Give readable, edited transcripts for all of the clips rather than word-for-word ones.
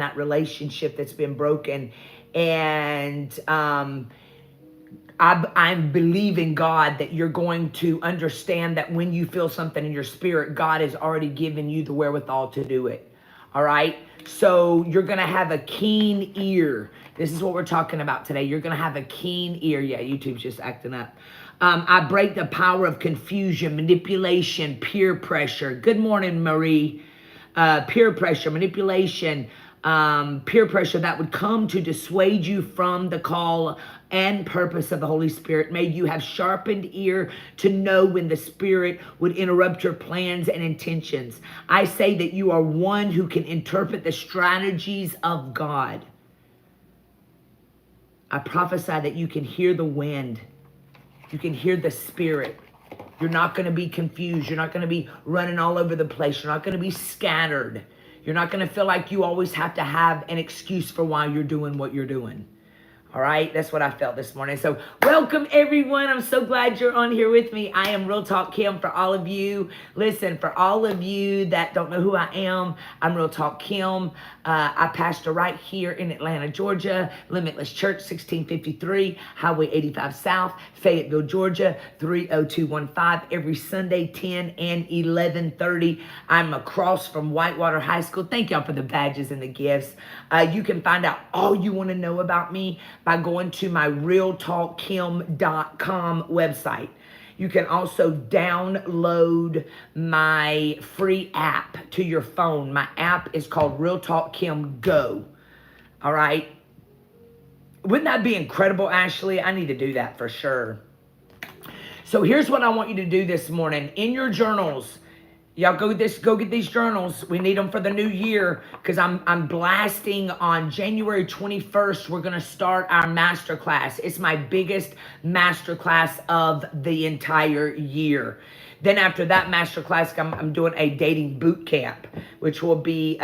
that relationship that's been broken. And I'm believing God that you're going to understand that when you feel something in your spirit, God has already given you the wherewithal to do it. All right. So you're going to have a keen ear. This is what we're talking about today. You're going to have a keen ear. Yeah, YouTube's just acting up. I break the power of confusion, manipulation, peer pressure. Good morning, Marie. Peer pressure, manipulation, peer pressure that would come to dissuade you from the call and purpose of the Holy Spirit. May you have sharpened ear to know when the Spirit would interrupt your plans and intentions. I say that you are one who can interpret the strategies of God. I prophesy that you can hear the wind. You can hear the Spirit. You're not going to be confused. You're not going to be running all over the place. You're not going to be scattered. You're not going to feel like you always have to have an excuse for why you're doing what you're doing. All right, that's what I felt this morning. So welcome, everyone. I'm so glad you're on here with me. I am Real Talk Kim for all of you. Listen, for all of you that don't know who I am, I'm Real Talk Kim. I pastor right here in Atlanta, Georgia, Limitless Church, 1653, Highway 85 South, Fayetteville, Georgia, 30215, every Sunday, 10 and 11:30. I'm across from Whitewater High School. Thank y'all for the badges and the gifts. You can find out all you want to know about me by going to my realtalkkim.com website. You can also download my free app to your phone. My app is called Real Talk Kim Go. All right. Wouldn't that be incredible, Ashley? I need to do that for sure. So here's what I want you to do this morning. In your journals, y'all go get these journals. We need them for the new year because I'm blasting on January 21st. We're going to start our masterclass. It's my biggest masterclass of the entire year. Then after that masterclass, I'm doing a dating boot camp, which will be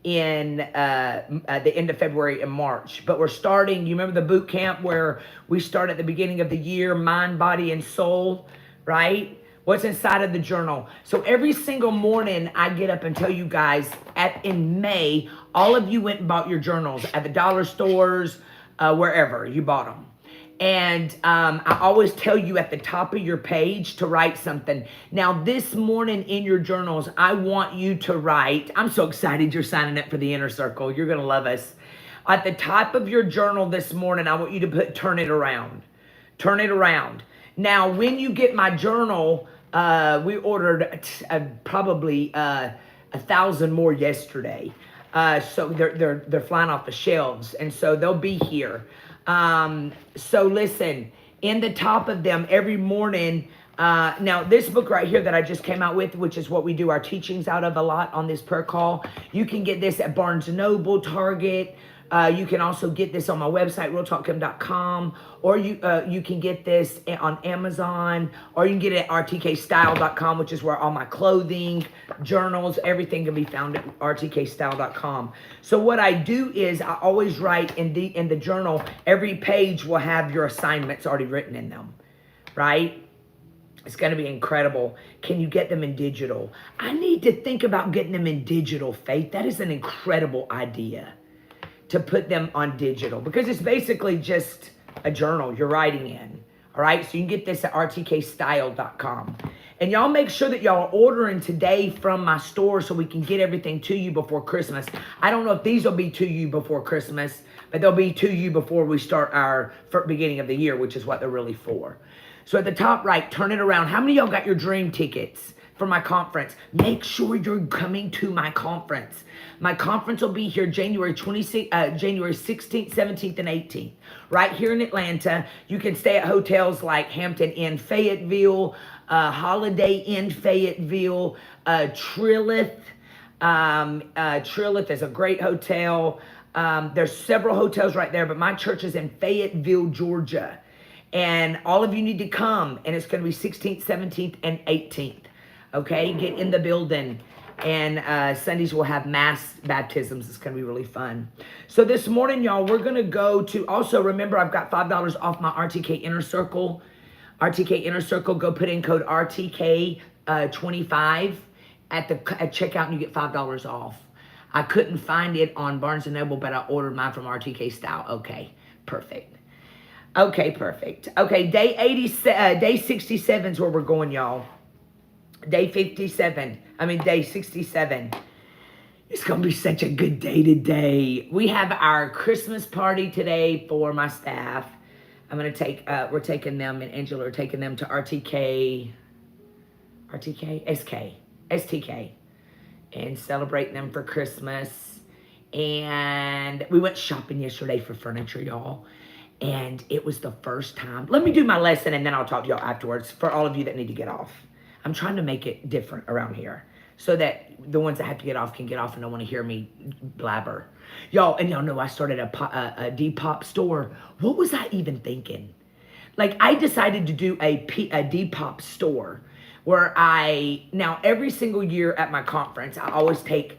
in the end of February and March. But we're starting, you remember the boot camp where we start at the beginning of the year, mind, body, and soul, right? What's inside of the journal. So every single morning I get up and tell you guys in May, all of you went and bought your journals at the dollar stores, wherever you bought them. And I always tell you at the top of your page to write something. Now this morning in your journals, I want you to write, I'm so excited you're signing up for the Inner Circle. You're going to love us. At the top of your journal this morning, I want you to put turn it around. Turn it around. Now when you get my journal, we ordered probably 1,000 more yesterday. So they're flying off the shelves, and so they'll be here. So listen, in the top of them every morning. Now this book right here that I just came out with, which is what we do our teachings out of a lot on this prayer call. You can get this at Barnes & Noble, Target. You can also get this on my website, realtalkkim.com, or you can get this on Amazon, or you can get it at rtkstyle.com, which is where all my clothing, journals, everything can be found at rtkstyle.com. So what I do is I always write in the journal, every page will have your assignments already written in them, right? It's going to be incredible. Can you get them in digital? I need to think about getting them in digital, Faith. That is an incredible idea, to put them on digital, because it's basically just a journal you're writing in. All right, so you can get this at rtkstyle.com. And y'all make sure that y'all are ordering today from my store so we can get everything to you before Christmas. I don't know if these will be to you before Christmas, but they'll be to you before we start our beginning of the year, which is what they're really for. So at the top right, turn it around. How many of y'all got your dream tickets for my conference? Make sure you're coming to my conference. My conference will be here January 16th, 17th, and 18th, right here in Atlanta. You can stay at hotels like Hampton Inn Fayetteville, Holiday Inn Fayetteville, Trilith. Trilith is a great hotel. There's several hotels right there, but my church is in Fayetteville, Georgia. And all of you need to come, and it's going to be 16th, 17th, and 18th. Okay, get in the building. And Sundays we'll have mass baptisms. It's going to be really fun. So this morning, y'all, we're going to go to, also remember, I've got $5 off my RTK Inner Circle. RTK Inner Circle, go put in code RTK25 at checkout and you get $5 off. I couldn't find it on Barnes & Noble, but I ordered mine from RTK Style. Okay, perfect. Okay, perfect. Okay, day 67 is where we're going, y'all. Day 67. It's going to be such a good day today. We have our Christmas party today for my staff. I'm going to take, we're taking them, and Angela are taking them to STK, and celebrate them for Christmas. And we went shopping yesterday for furniture, y'all. And it was the first time. Let me do my lesson, and then I'll talk to y'all afterwards for all of you that need to get off. I'm trying to make it different around here so that the ones that have to get off can get off and don't want to hear me blabber. Y'all, and y'all know I started a Depop store. What was I even thinking? Like, I decided to do a Depop store where now every single year at my conference, I always take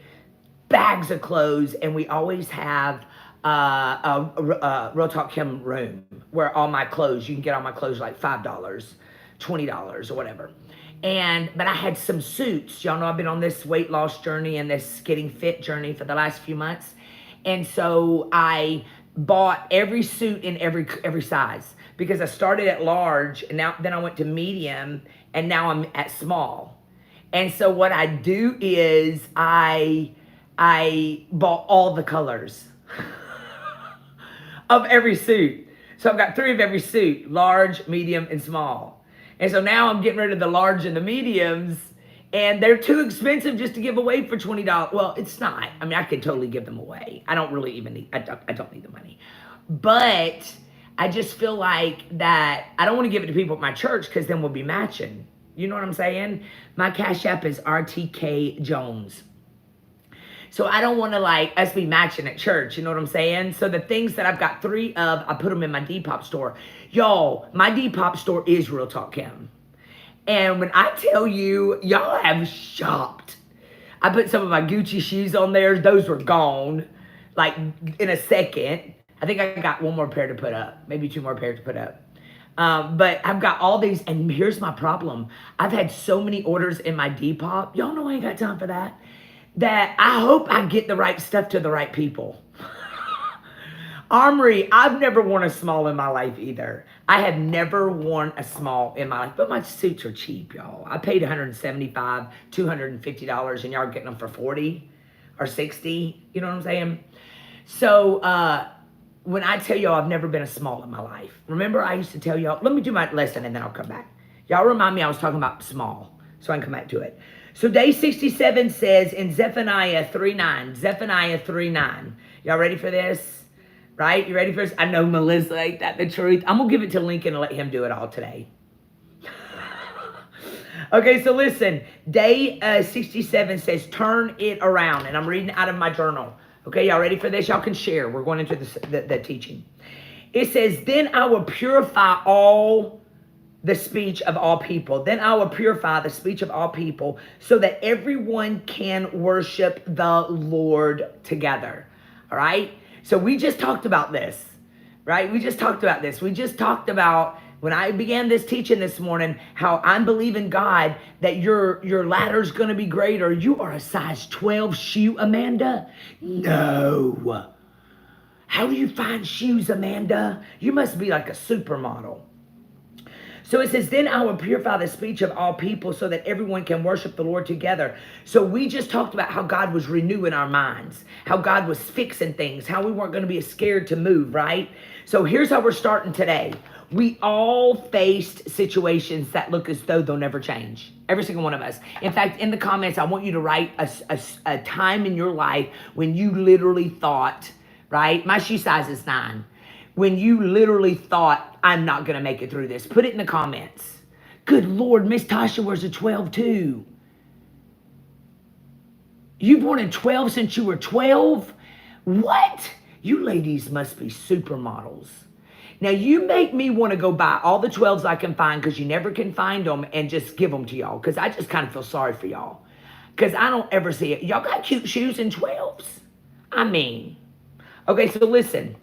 bags of clothes, and we always have a Real Talk Kim room where all my clothes, you can get all my clothes like $5, $20 or whatever. But I had some suits. Y'all know I've been on this weight loss journey and this getting fit journey for the last few months. And so I bought every suit in every size because I started at large, and then I went to medium, and now I'm at small. And so what I do is I bought all the colors of every suit. So I've got 3 of every suit: large, medium, and small. And so now I'm getting rid of the large and the mediums, and they're too expensive just to give away for $20. Well, it's not. I mean, I could totally give them away. I don't really even need, I don't need the money. But I just feel like that I don't want to give it to people at my church because then we'll be matching. You know what I'm saying? My Cash App is RTK Jones. So I don't want to like us be matching at church. You know what I'm saying? So the things that I've got 3 of, I put them in my Depop store. Y'all, my Depop store is Real Talk Kim. And when I tell you, y'all have shopped. I put some of my Gucci shoes on there. Those were gone like in a second. I think I got 1 more pair to put up. Maybe 2 more pairs to put up. But I've got all these, and here's my problem. I've had so many orders in my Depop. Y'all know I ain't got time for that. That I hope I get the right stuff to the right people. Armory, I've never worn a small in my life either. I have never worn a small in my life, but my suits are cheap, y'all. I paid $175, $250, and y'all are getting them for $40 or $60. You know what I'm saying? So when I tell y'all I've never been a small in my life, remember I used to tell y'all, let me do my lesson and then I'll come back. Y'all remind me I was talking about small, so I can come back to it. So day 67 says in Zephaniah 3:9. Y'all ready for this? Right? You ready for this? I know Melissa ain't that the truth. I'm going to give it to Lincoln and let him do it all today. Okay, so listen. Day 67 says turn it around. And I'm reading out of my journal. Okay, y'all ready for this? Y'all can share. We're going into the teaching. It says, then I will purify the speech of all people. Then I will purify the speech of all people so that everyone can worship the Lord together. All right? So we just talked about this, right? We just talked about this. We just talked about, when I began this teaching this morning, how I'm believing God that your ladder's going to be greater. You are a size 12 shoe, Amanda? No. How do you find shoes, Amanda? You must be like a supermodel. So it says, then I will purify the speech of all people so that everyone can worship the Lord together. So we just talked about how God was renewing our minds, how God was fixing things, how we weren't going to be scared to move, right? So here's how we're starting today. We all faced situations that look as though they'll never change. Every single one of us. In fact, in the comments, I want you to write a time in your life when you literally thought, right? My shoe size is 9. When you literally thought, I'm not going to make it through this. Put it in the comments. Good Lord, Miss Tasha wears a 12 too. You've worn a 12 since you were 12? What? You ladies must be supermodels. Now, you make me want to go buy all the 12s I can find because you never can find them and just give them to y'all because I just kind of feel sorry for y'all because I don't ever see it. Y'all got cute shoes in 12s? I mean, okay, so listen.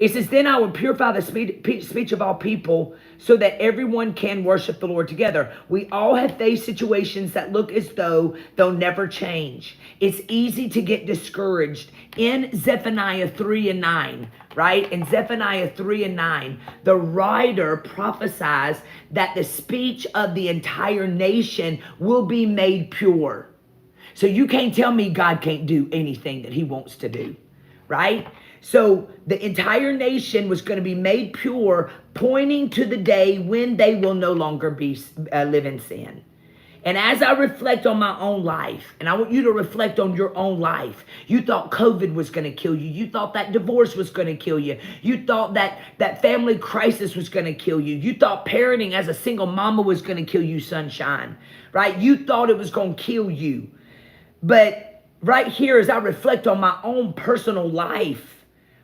It says, then I will purify the speech of all people so that everyone can worship the Lord together. We all have faced situations that look as though they'll never change. It's easy to get discouraged. In Zephaniah 3 and 9, right? In Zephaniah 3 and 9, the writer prophesies that the speech of the entire nation will be made pure. So you can't tell me God can't do anything that he wants to do, right? So the entire nation was going to be made pure, pointing to the day when they will no longer be live in sin. And as I reflect on my own life, and I want you to reflect on your own life, you thought COVID was going to kill you. You thought that divorce was going to kill you. You thought that family crisis was going to kill you. You thought parenting as a single mama was going to kill you, sunshine, right? You thought it was going to kill you. But right here, as I reflect on my own personal life,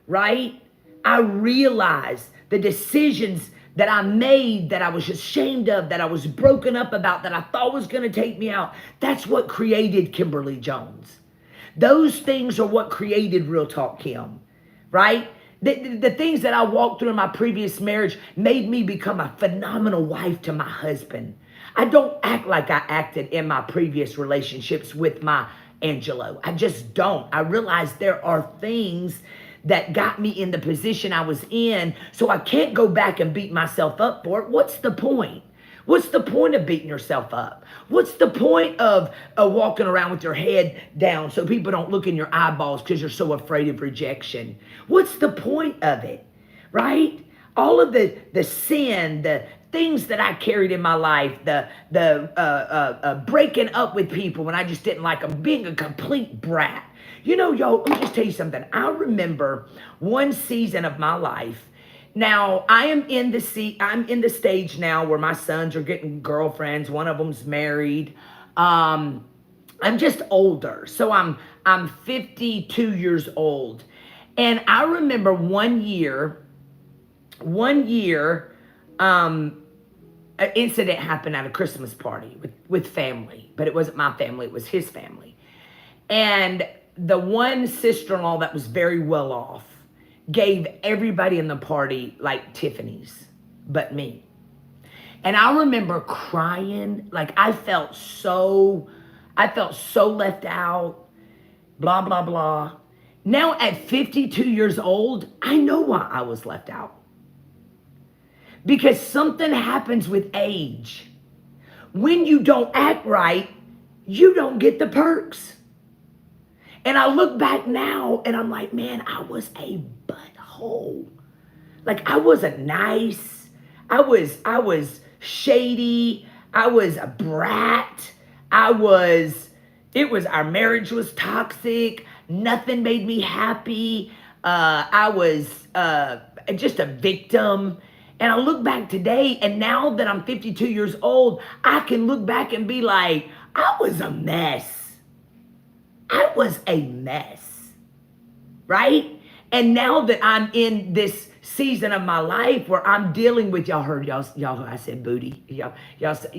right, I realize the decisions that I made, that I was ashamed of, that I was broken up about, that I thought was going to take me out. That's what created Kimberly Jones. Those things are what created Real Talk Kim, right? The things that I walked through in my previous marriage made me become a phenomenal wife to my husband. I don't act like I acted in my previous relationships with my Angelo. I just don't. I realize there are things that got me in the position I was in, so I can't go back and beat myself up for it. What's the point? What's the point of beating yourself up? What's the point of walking around with your head down so people don't look in your eyeballs because you're so afraid of rejection? What's the point of it, right? All of the sin, the things that I carried in my life, the breaking up with people when I just didn't like them, being a complete brat. You know, y'all, let me just tell you something. I remember one season of my life. Now, I'm in the stage now where my sons are getting girlfriends. One of them's married. I'm just older. So I'm 52 years old. And I remember one year, an incident happened at a Christmas party with family. But it wasn't my family. It was his family. And the one sister-in-law that was very well off gave everybody in the party like Tiffany's, but me. And I remember crying, like I felt so left out, blah, blah, blah. Now at 52 years old, I know why I was left out. Because something happens with age. When you don't act right, you don't get the perks. And I look back now and I'm like, man, I was a butthole. Like I wasn't nice. I was shady. I was a brat. Our marriage was toxic. Nothing made me happy. I was just a victim. And I look back today, and now that I'm 52 years old, I can look back and be like, I was a mess. I was a mess, right? And now that I'm in this season of my life where I'm dealing with, y'all, I said booty. Y'all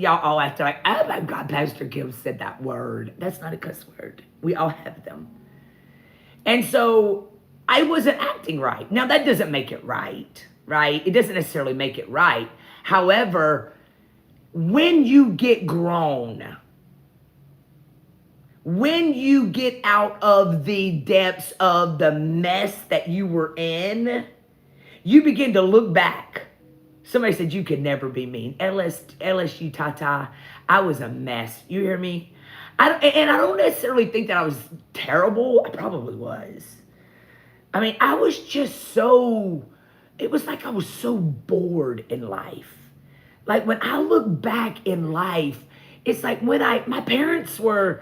all acted like, oh my God, Pastor Kim said that word. That's not a cuss word. We all have them. And so I wasn't acting right. Now that doesn't make it right? It doesn't necessarily make it right. However, when you get grown, when you get out of the depths of the mess that you were in, you begin to look back. Somebody said you could never be mean. LSU Tata, I was a mess. You hear me? And I don't necessarily think that I was terrible. I probably was. I mean, I was just so, it was like I was so bored in life. Like when I look back in life, it's like when my parents went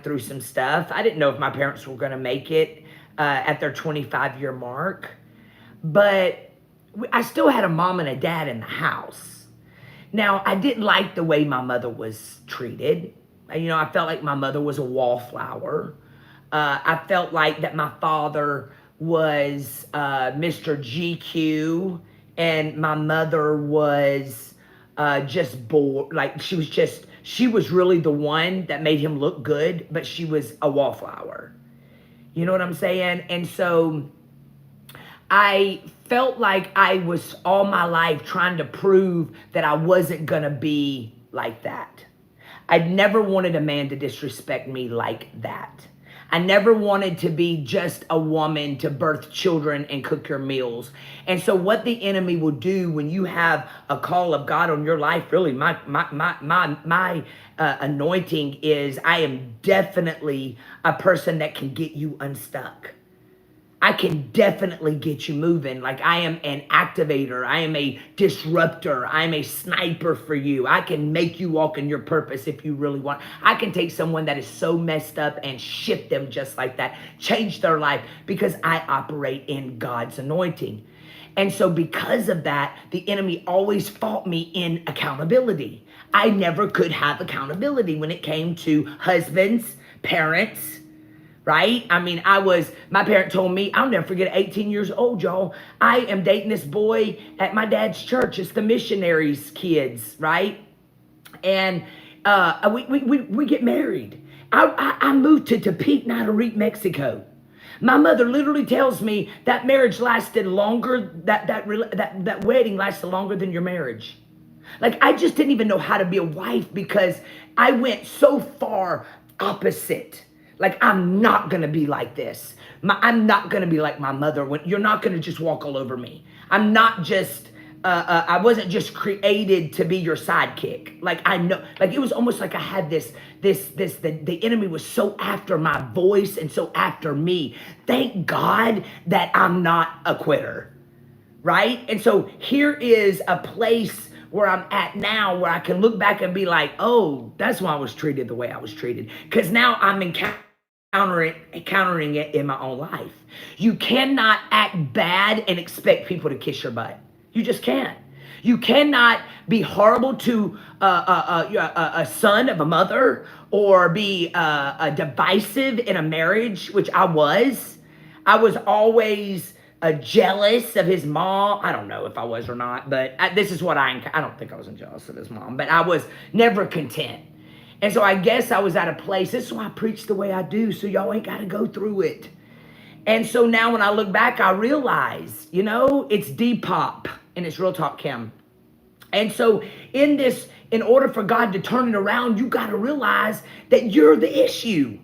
through some stuff. I didn't know if my parents were going to make it at their 25-year mark. But I still had a mom and a dad in the house. Now, I didn't like the way my mother was treated. You know, I felt like my mother was a wallflower. I felt like that my father was Mr. GQ, and my mother was just bored. Like she was really the one that made him look good, but she was a wallflower. You know what I'm saying? And so I felt like I was all my life trying to prove that I wasn't going to be like that. I'd never wanted a man to disrespect me like that. I never wanted to be just a woman to birth children and cook your meals. And so what the enemy will do when you have a call of God on your life, really my anointing is I am definitely a person that can get you unstuck. I can definitely get you moving. Like I am an activator. I am a disruptor. I am a sniper for you. I can make you walk in your purpose if you really want. I can take someone that is so messed up and shift them just like that, change their life because I operate in God's anointing. And so because of that, the enemy always fought me in accountability. I never could have accountability when it came to husbands, parents, right? I mean, my parent told me, I'll never forget, 18 years old, y'all. I am dating this boy at my dad's church. It's the missionaries' kids, right? And we get married. I moved to Tepic, Nayarit, Mexico. My mother literally tells me that marriage lasted longer, that wedding lasted longer than your marriage. Like, I just didn't even know how to be a wife because I went so far opposite. Like, I'm not going to be like this. I'm not going to be like my mother. You're not going to just walk all over me. I'm not just, I wasn't just created to be your sidekick. Like, I know, like, it was almost like I had the enemy was so after my voice and so after me. Thank God that I'm not a quitter, right? And so here is a place where I'm at now where I can look back and be like, oh, that's why I was treated the way I was treated. Because now I'm encountering it in my own life. You cannot act bad and expect people to kiss your butt. You just can't. You cannot be horrible to a son of a mother or be divisive in a marriage, which I was. I was always jealous of his mom. I don't know if I was or not, but this is what I don't think I wasn't jealous of his mom, but I was never content. And so I guess I was at a place, this is why I preach the way I do, so y'all ain't got to go through it. And so now when I look back, I realize, it's Depop and it's Real Talk Kim. And so in order for God to turn it around, you got to realize that you're the issue.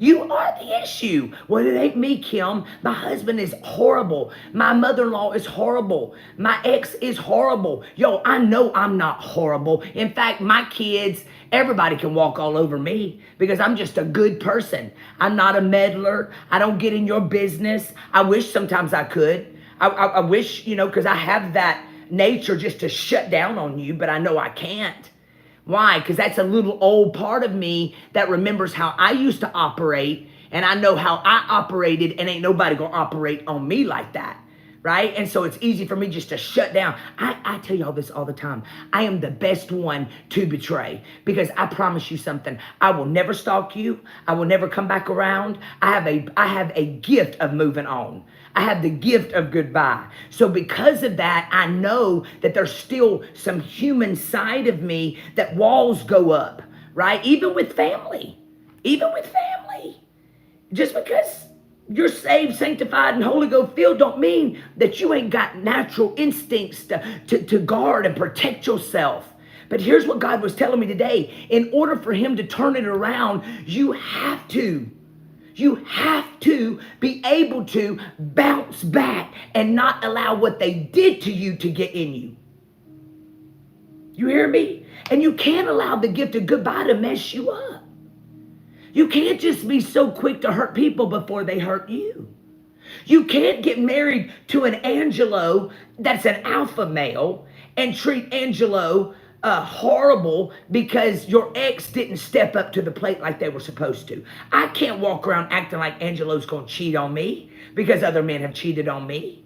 You are the issue. Well, it ain't me, Kim. My husband is horrible. My mother-in-law is horrible. My ex is horrible. Yo, I know I'm not horrible. In fact, my kids, everybody can walk all over me because I'm just a good person. I'm not a meddler. I don't get in your business. I wish sometimes I could. I wish, because I have that nature just to shut down on you, but I know I can't. Why? Because that's a little old part of me that remembers how I used to operate, and I know how I operated, and ain't nobody gonna operate on me like that, right? And so it's easy for me just to shut down. I tell y'all this all the time. I am the best one to betray because I promise you something. I will never stalk you. I will never come back around. I have a gift of moving on. I have the gift of goodbye. So because of that, I know that there's still some human side of me that walls go up, right? Even with family. Just because you're saved, sanctified, and Holy Ghost filled don't mean that you ain't got natural instincts to guard and protect yourself. But here's what God was telling me today. In order for him to turn it around, you have to be able to bounce back and not allow what they did to you to get in you. You hear me? And you can't allow the gift of goodbye to mess you up. You can't just be so quick to hurt people before they hurt you. You can't get married to an Angelo that's an alpha male and treat Angelo horrible because your ex didn't step up to the plate like they were supposed to. I can't walk around acting like Angelo's going to cheat on me because other men have cheated on me.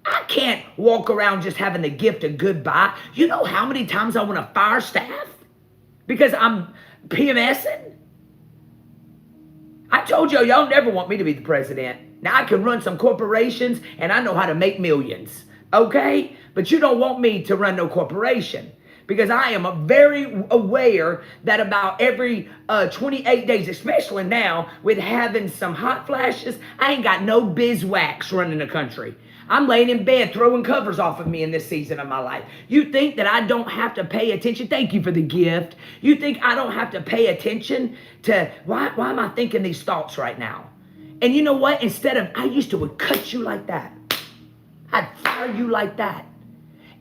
I can't walk around just having the gift of goodbye. You know how many times I want to fire staff because I'm PMSing? I told y'all never want me to be the president. Now I can run some corporations and I know how to make millions. Okay? But you don't want me to run no corporation Because I am very aware that about every 28 days, especially now with having some hot flashes, I ain't got no beeswax running the country. I'm laying in bed throwing covers off of me in this season of my life. You think that I don't have to pay attention? Thank you for the gift. You think I don't have to pay attention to why am I thinking these thoughts right now? And you know what? Instead of, I used to would cut you like that. I'd fire you like that.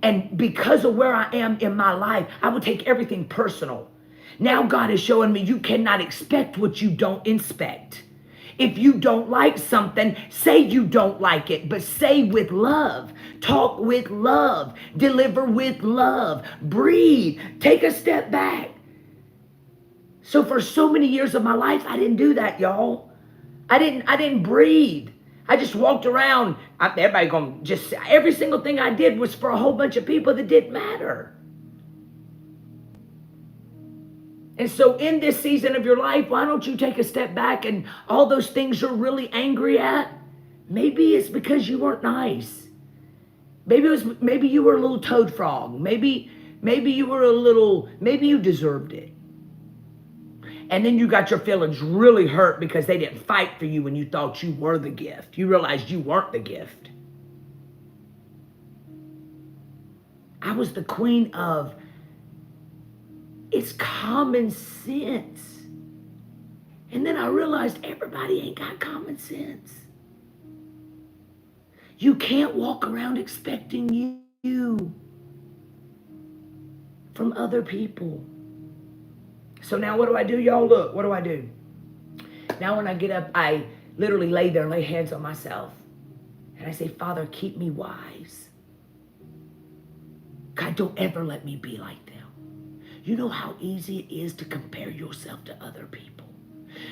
And because of where I am in my life, I would take everything personal. Now God is showing me you cannot expect what you don't inspect. If you don't like something, say you don't like it, but say with love, talk with love, deliver with love, breathe, take a step back. So for so many years of my life, I didn't do that, y'all. I didn't breathe. I just walked around. Everybody going just, every single thing I did was for a whole bunch of people that didn't matter. And so in this season of your life, why don't you take a step back and all those things you're really angry at, maybe it's because you weren't nice. Maybe you were a little toad frog. Maybe you were maybe you deserved it. And then you got your feelings really hurt because they didn't fight for you when you thought you were the gift. You realized you weren't the gift. I was the queen of, it's common sense. And then I realized everybody ain't got common sense. You can't walk around expecting you from other people. So now what do I do, y'all? Look, what do I do? Now when I get up, I literally lay there and lay hands on myself. And I say, Father, keep me wise. God, don't ever let me be like them. You know how easy it is to compare yourself to other people?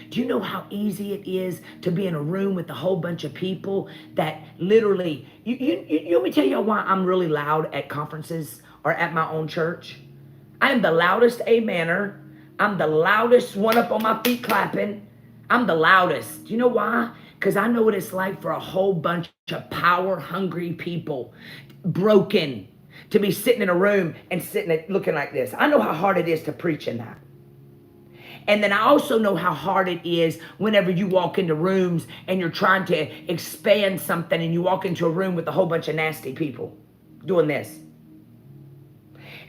Do you know how easy it is to be in a room with a whole bunch of people that literally, you let me tell y'all why I'm really loud at conferences or at my own church. I am the loudest amener. I'm the loudest one up on my feet clapping. I'm the loudest. You know why? Because I know what it's like for a whole bunch of power-hungry people, broken, to be sitting in a room and looking like this. I know how hard it is to preach in that. And then I also know how hard it is whenever you walk into rooms and you're trying to expand something and you walk into a room with a whole bunch of nasty people doing this.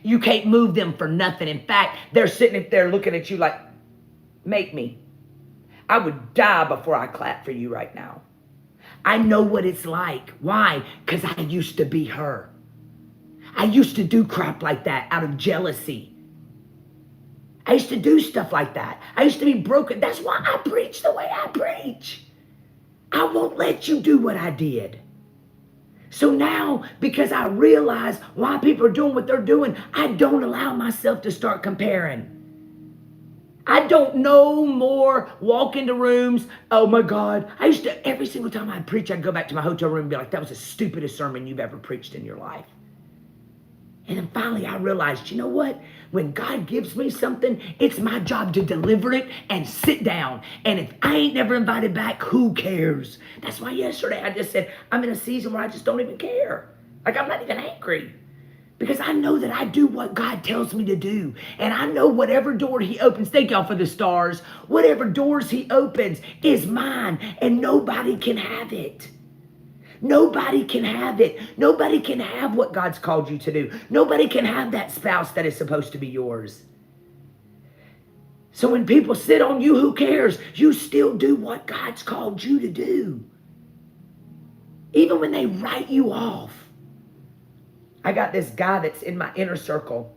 You can't move them for nothing. In fact, they're sitting there looking at you like, make me. I would die before I clap for you right now. I know what it's like. Why? Because I used to be her. I used to do crap like that out of jealousy. I used to do stuff like that. I used to be broken. That's why I preach the way I preach. I won't let you do what I did. So now, because I realize why people are doing what they're doing, I don't allow myself to start comparing. I don't no more walk into rooms. Oh my God. I used to, every single time I'd preach, I'd go back to my hotel room and be like, that was the stupidest sermon you've ever preached in your life. And then finally I realized, you know what? When God gives me something, it's my job to deliver it and sit down. And if I ain't never invited back, who cares? That's why yesterday I just said, I'm in a season where I just don't even care. Like, I'm not even angry. Because I know that I do what God tells me to do. And I know whatever door he opens, thank y'all for the stars, whatever doors he opens is mine. And nobody can have it. Nobody can have it. Nobody can have what God's called you to do. Nobody can have that spouse that is supposed to be yours. So when people sit on you, who cares? You still do what God's called you to do. Even when they write you off. I got this guy that's in my inner circle.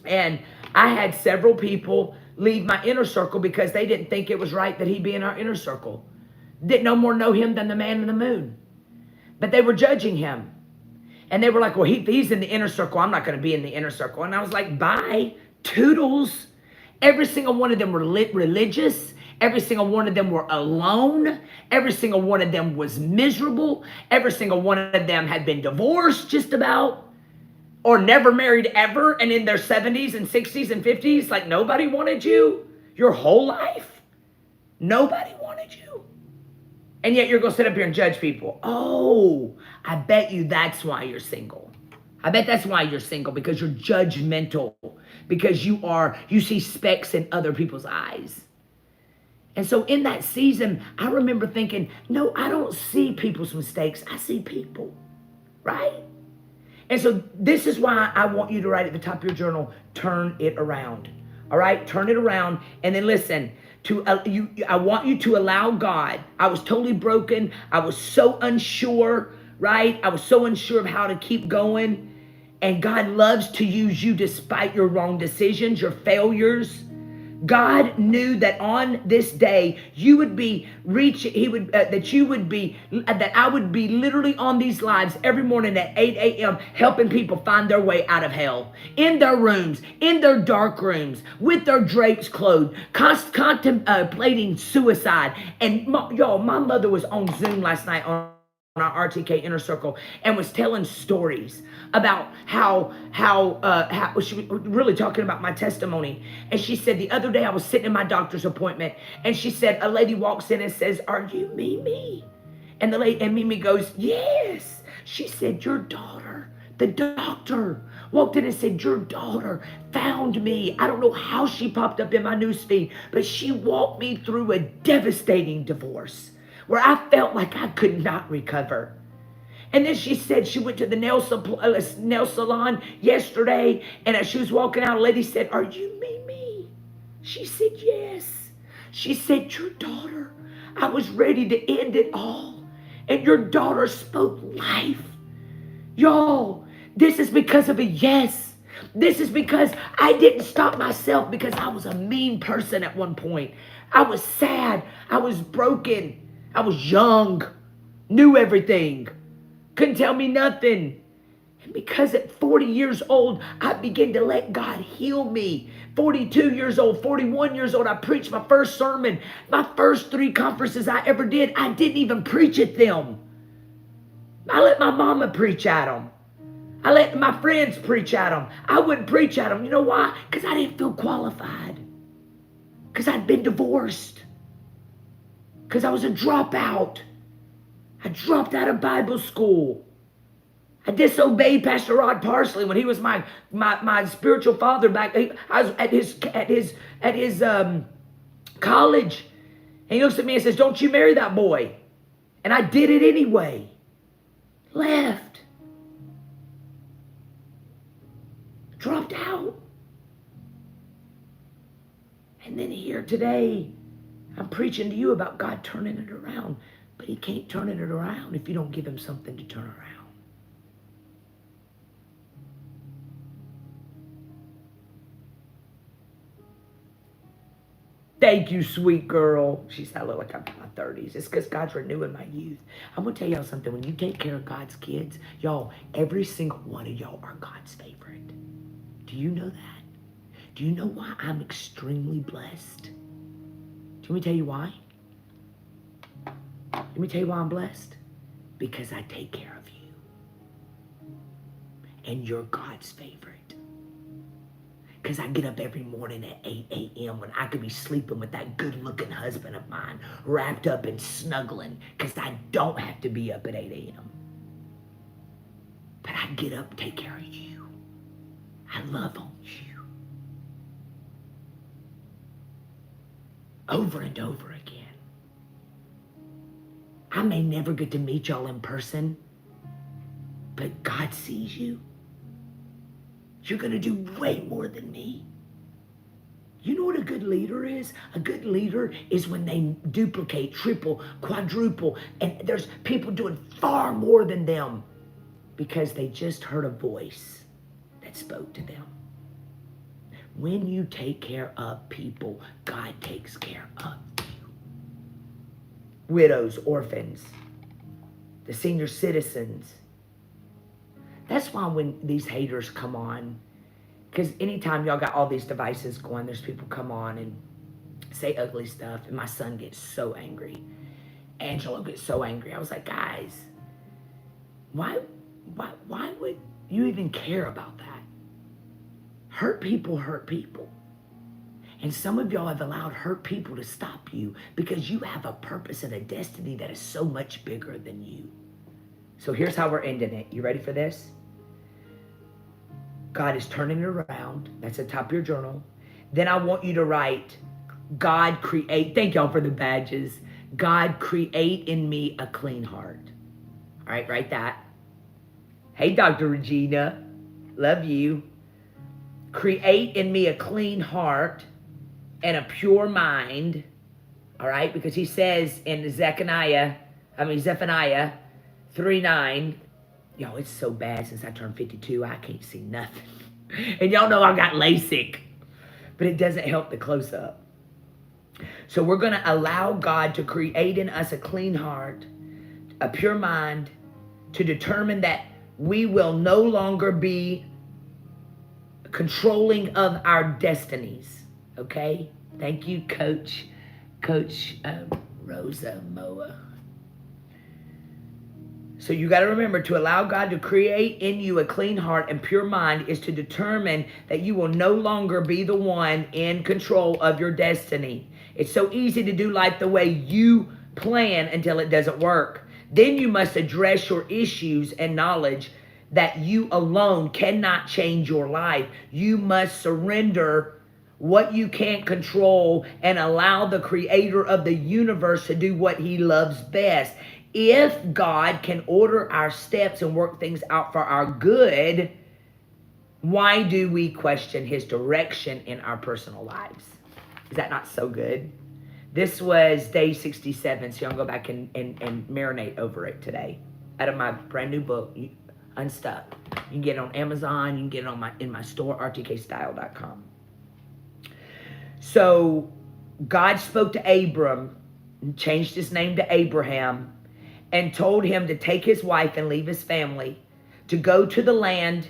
And I had several people leave my inner circle because they didn't think it was right that he be in our inner circle. Didn't no more know him than the man in the moon. But they were judging him. And they were like, well, he's in the inner circle. I'm not going to be in the inner circle. And I was like, bye, toodles. Every single one of them were religious. Every single one of them were alone. Every single one of them was miserable. Every single one of them had been divorced just about. Or never married ever. And in their 70s and 60s and 50s, like nobody wanted you your whole life. Nobody wanted you. And yet you're going to sit up here and judge people. Oh, I bet you that's why you're single. I bet that's why you're single, because you're judgmental, because you see specks in other people's eyes. And so in that season, I remember thinking, no, I don't see people's mistakes. I see people, right? And so this is why I want you to write at the top of your journal, turn it around. All right? Turn it around. And then listen, I want you to allow God. I was totally broken. I was so unsure, right? I was so unsure of how to keep going. And God loves to use you despite your wrong decisions, your failures. God knew that on this day you would be reaching, that I would be literally on these lives every morning at 8 a.m. helping people find their way out of hell. In their rooms, in their dark rooms, with their drapes closed, contemplating suicide. And y'all, my mother was on Zoom last night on our RTK Inner Circle and was telling stories about how she was really talking about my testimony. And she said the other day I was sitting in my doctor's appointment, and she said a lady walks in and says, "Are you Mimi?" And the lady, and Mimi goes, "Yes." She said, "Your daughter." The doctor walked in and said, "Your daughter found me." I don't know how she popped up in my newsfeed, but she walked me through a devastating divorce where I felt like I could not recover. And then she said she went to the nail salon yesterday, and as she was walking out, a lady said, "Are you Mimi?" She said, "Yes." She said, "Your daughter, I was ready to end it all, and your daughter spoke life." Y'all, this is because of a yes. This is because I didn't stop myself, because I was a mean person at one point. I was sad. I was broken. I was young, knew everything, couldn't tell me nothing. And because at 40 years old, I began to let God heal me. 42 years old, 41 years old, I preached my first sermon. My first 3 conferences I ever did, I didn't even preach at them. I let my mama preach at them. I let my friends preach at them. I wouldn't preach at them. You know why? Because I didn't feel qualified. Because I'd been divorced. Because I was a dropout. I dropped out of Bible school. I disobeyed Pastor Rod Parsley when he was my spiritual father back. I was at his college, and he looks at me and says, "Don't you marry that boy." And I did it anyway. Left. Dropped out. And then here today, I'm preaching to you about God turning it around. But he can't turn it around if you don't give him something to turn around. Thank you, sweet girl. She said, "I look like I'm in my 30s. It's because God's renewing my youth." I'm going to tell y'all something. When you take care of God's kids, y'all, every single one of y'all are God's favorite. Do you know that? Do you know why I'm extremely blessed? Do you want me to tell you why? Let me tell you why I'm blessed. Because I take care of you. And you're God's favorite. Because I get up every morning at 8 a.m. when I could be sleeping with that good-looking husband of mine, wrapped up and snuggling, because I don't have to be up at 8 a.m. But I get up and take care of you. I love on you. Over and over again. I may never get to meet y'all in person, but God sees you. You're going to do way more than me. You know what a good leader is? A good leader is when they duplicate, triple, quadruple, and there's people doing far more than them because they just heard a voice that spoke to them. When you take care of people, God takes care of you. Widows, orphans, the senior citizens. That's why when these haters come on, because anytime y'all got all these devices going, there's people come on and say ugly stuff, and my son gets so angry. Angelo gets so angry. I was like, guys, why would you even care about that? Hurt people hurt people. And some of y'all have allowed hurt people to stop you because you have a purpose and a destiny that is so much bigger than you. So here's how we're ending it. You ready for this? God is turning it around. That's at the top of your journal. Then I want you to write, God create, thank y'all for the badges. God create in me a clean heart. All right, write that. Hey, Dr. Regina, love you. Create in me a clean heart and a pure mind. All right, because he says in Zephaniah 3:9, yo, it's so bad since I turned 52, I can't see nothing. And y'all know I got LASIK, but it doesn't help the close up. So we're going to allow God to create in us a clean heart, a pure mind, to determine that we will no longer be controlling of our destinies. Okay? Thank you, Coach Rosa Moa. So you got to remember, to allow God to create in you a clean heart and pure mind is to determine that you will no longer be the one in control of your destiny. It's so easy to do life the way you plan until it doesn't work. Then you must address your issues and knowledge that you alone cannot change your life. You must surrender what you can't control and allow the creator of the universe to do what he loves best. If God can order our steps and work things out for our good, why do we question his direction in our personal lives? Is that not so good? This was day 67, so y'all go back and marinate over it today. Out of my brand new book, Unstuck. You can get it on Amazon. You can get it on in my store, rtkstyle.com. So God spoke to Abram and changed his name to Abraham and told him to take his wife and leave his family to go to the land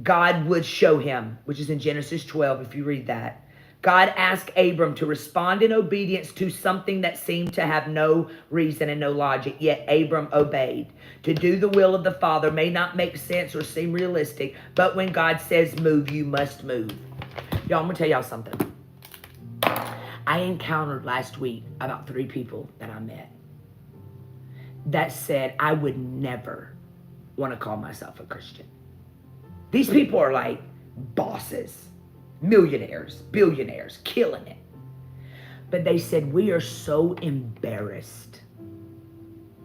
God would show him, which is in Genesis 12, if you read that. God asked Abram to respond in obedience to something that seemed to have no reason and no logic, yet Abram obeyed. To do the will of the Father may not make sense or seem realistic, but when God says move, you must move. Y'all, I'm going to tell y'all something. I encountered last week about 3 people that I met that said I would never want to call myself a Christian. These people are like bosses, millionaires, billionaires, killing it. But they said, we are so embarrassed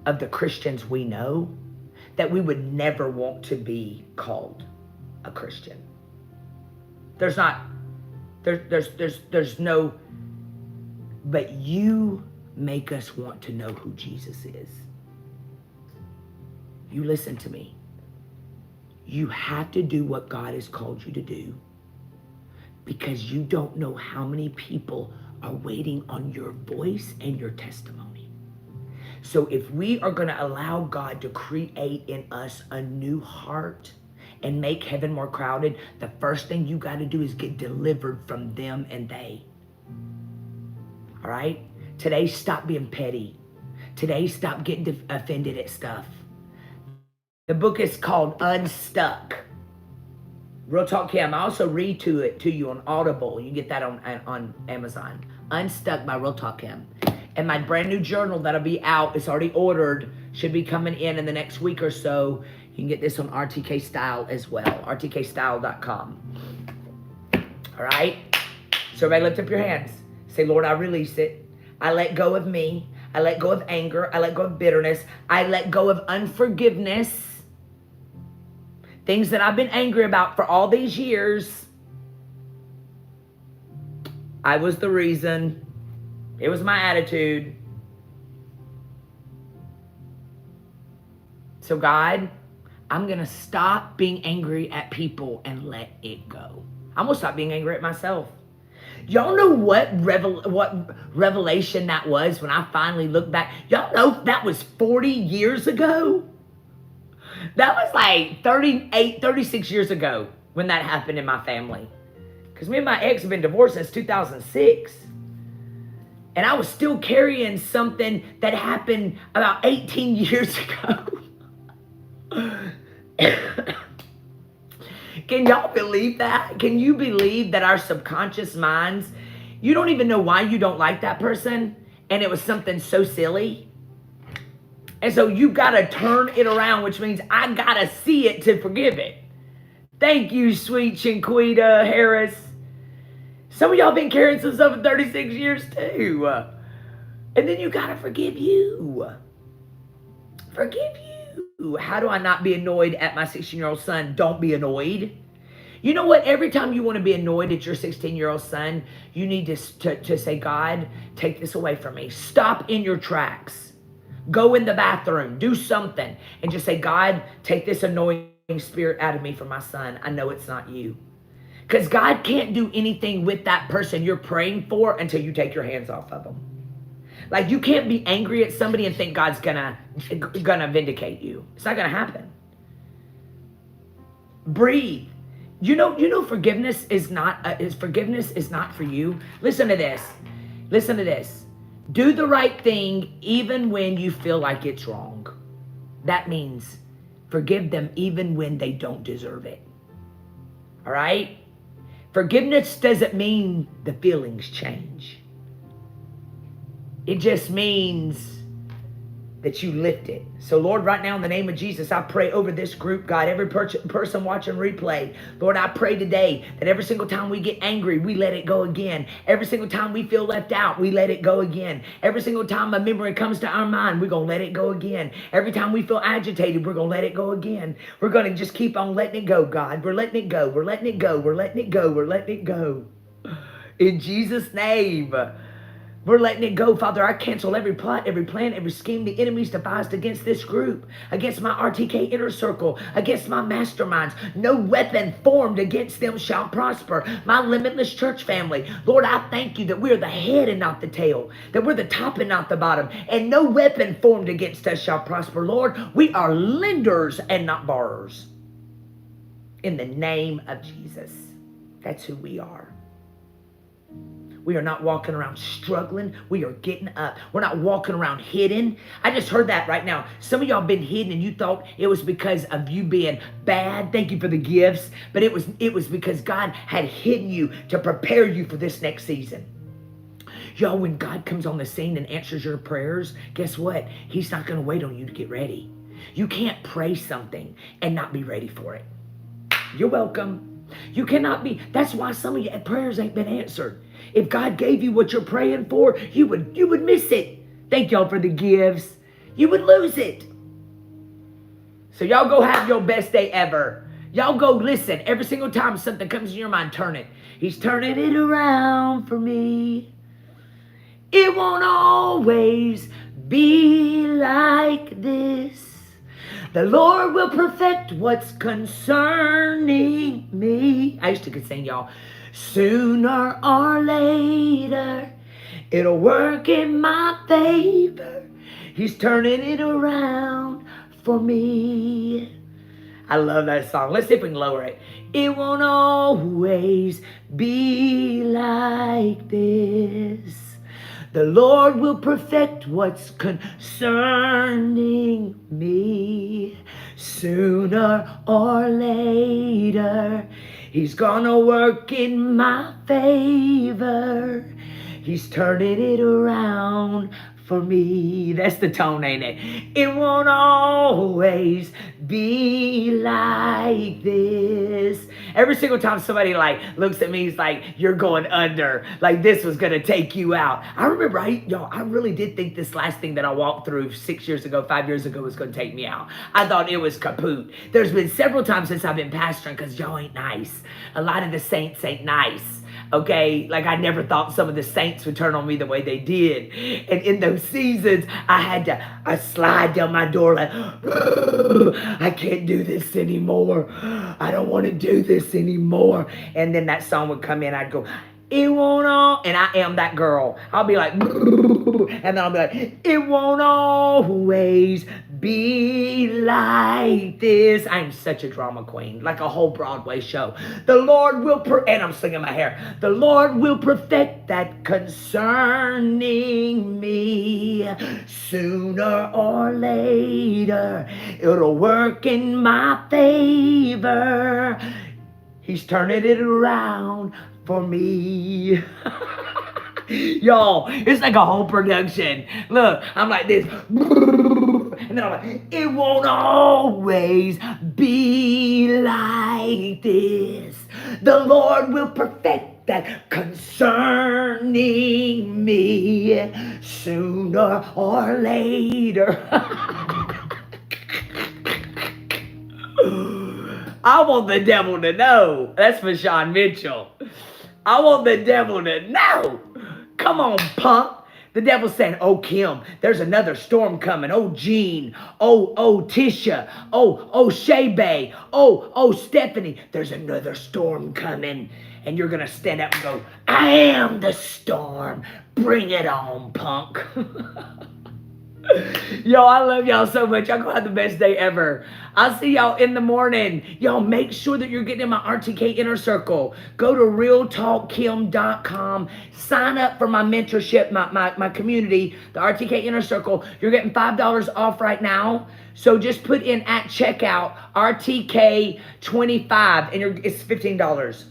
of the Christians we know that we would never want to be called a Christian. There's no, but you make us want to know who Jesus is. You listen to me. You have to do what God has called you to do, because you don't know how many people are waiting on your voice and your testimony. So if we are going to allow God to create in us a new heart and make heaven more crowded, the first thing you got to do is get delivered from them and they. All right? Today, stop being petty. Today, stop getting offended at stuff. The book is called Unstuck. Real Talk Kim. I also read to you on Audible. You can get that on Amazon. Unstuck by Real Talk Kim. And my brand new journal that'll be out, it's already ordered, should be coming in the next week or so. You can get this on RTK Style as well, rtkstyle.com. All right? So everybody lift up your hands. Say, Lord, I release it. I let go of me. I let go of anger. I let go of bitterness. I let go of unforgiveness. Things that I've been angry about for all these years. I was the reason. It was my attitude. So God, I'm going to stop being angry at people and let it go. I'm going to stop being angry at myself. Y'all know what revelation that was when I finally looked back? Y'all know that was 40 years ago? That was like 36 years ago when that happened in my family. Because me and my ex have been divorced since 2006. And I was still carrying something that happened about 18 years ago. Can y'all believe that? Can you believe that our subconscious minds, you don't even know why you don't like that person, and it was something so silly? And so you got to turn it around, which means I got to see it to forgive it. Thank you, sweet Chinquita Harris. Some of y'all been carrying some stuff for 36 years too. And then you gotta forgive you. Forgive you. How do I not be annoyed at my 16-year-old son? Don't be annoyed. You know what? Every time you want to be annoyed at your 16-year-old son, you need to say, God, take this away from me. Stop in your tracks. Go in the bathroom. Do something. And just say, God, take this annoying spirit out of me from my son. I know it's not you. Because God can't do anything with that person you're praying for until you take your hands off of them. Like, you can't be angry at somebody and think God's gonna vindicate you. It's not gonna happen. Breathe. You know, forgiveness is not for you. Listen to this. Listen to this. Do the right thing even when you feel like it's wrong. That means forgive them even when they don't deserve it. All right? Forgiveness doesn't mean the feelings change. It just means that you lift it. So Lord, right now in the name of Jesus, I pray over this group, God, every person watching replay. Lord, I pray today that every single time we get angry, we let it go again. Every single time we feel left out, we let it go again. Every single time a memory comes to our mind, we're going to let it go again. Every time we feel agitated, we're going to let it go again. We're going to just keep on letting it go, God. We're letting it go. We're letting it go. We're letting it go. We're letting it go. In Jesus' name. We're letting it go, Father. I cancel every plot, every plan, every scheme the enemy's devised against this group, against my RTK inner circle, against my masterminds. No weapon formed against them shall prosper. My limitless church family. Lord, I thank you that we're the head and not the tail, that we're the top and not the bottom, and no weapon formed against us shall prosper. Lord, we are lenders and not borrowers. In the name of Jesus. That's who we are. We are not walking around struggling. We are getting up. We're not walking around hidden. I just heard that right now. Some of y'all been hidden and you thought it was because of you being bad. Thank you for the gifts. But it was because God had hidden you to prepare you for this next season. Y'all, when God comes on the scene and answers your prayers, guess what? He's not going to wait on you to get ready. You can't pray something and not be ready for it. You're welcome. You cannot be. That's why some of your prayers ain't been answered. If God gave you what you're praying for, you would miss it. Thank y'all for the gifts. You would lose it. So y'all go have your best day ever. Y'all go listen. Every single time something comes in your mind, turn it. He's turning it around for me. It won't always be like this. The Lord will perfect what's concerning me. I used to sing, y'all. Sooner or later, it'll work in my favor. He's turning it around for me. I love that song. Let's see if we can lower it. It won't always be like this. The Lord will perfect what's concerning me. Sooner or later, He's gonna work in my favor. He's turning it around for me. That's the tone, ain't it? It won't always be like this. Every single time somebody looks at me, he's like, you're going under. Like this was going to take you out. I remember, I really did think this last thing that I walked through 6 years ago, 5 years ago was going to take me out. I thought it was kaput. There's been several times since I've been pastoring because y'all ain't nice. A lot of the saints ain't nice. Okay, like I never thought some of the saints would turn on me the way they did. And in those seasons, I slide down my door like, I can't do this anymore. I don't want to do this anymore. And then that song would come in, I'd go, it won't all, and I am that girl. I'll be like, and then I'll be like, it won't always be like this. I'm such a drama queen, like a whole Broadway show. The Lord will, and I'm slinging my hair. The Lord will perfect that concerning me. Sooner or later, it'll work in my favor. He's turning it around for me. Y'all, it's like a whole production. Look, I'm like this. And then I'm like, it won't always be be like this. The Lord will perfect that concerning me sooner or later. I want the devil to know. That's for Sean Mitchell. I want the devil to know. Come on, punk. The devil's saying, oh, Kim, there's another storm coming. Oh, Jean. Oh, Tisha. Oh, Shebe. Oh, Stephanie. There's another storm coming. And you're going to stand up and go, I am the storm. Bring it on, punk. Yo, I love y'all so much. Y'all gonna have the best day ever. I'll see y'all in the morning. Y'all make sure that you're getting in my RTK Inner Circle. Go to realtalkkim.com. Sign up for my mentorship, my community, the RTK Inner Circle. You're getting $5 off right now. So just put in at checkout RTK25 and it's $15.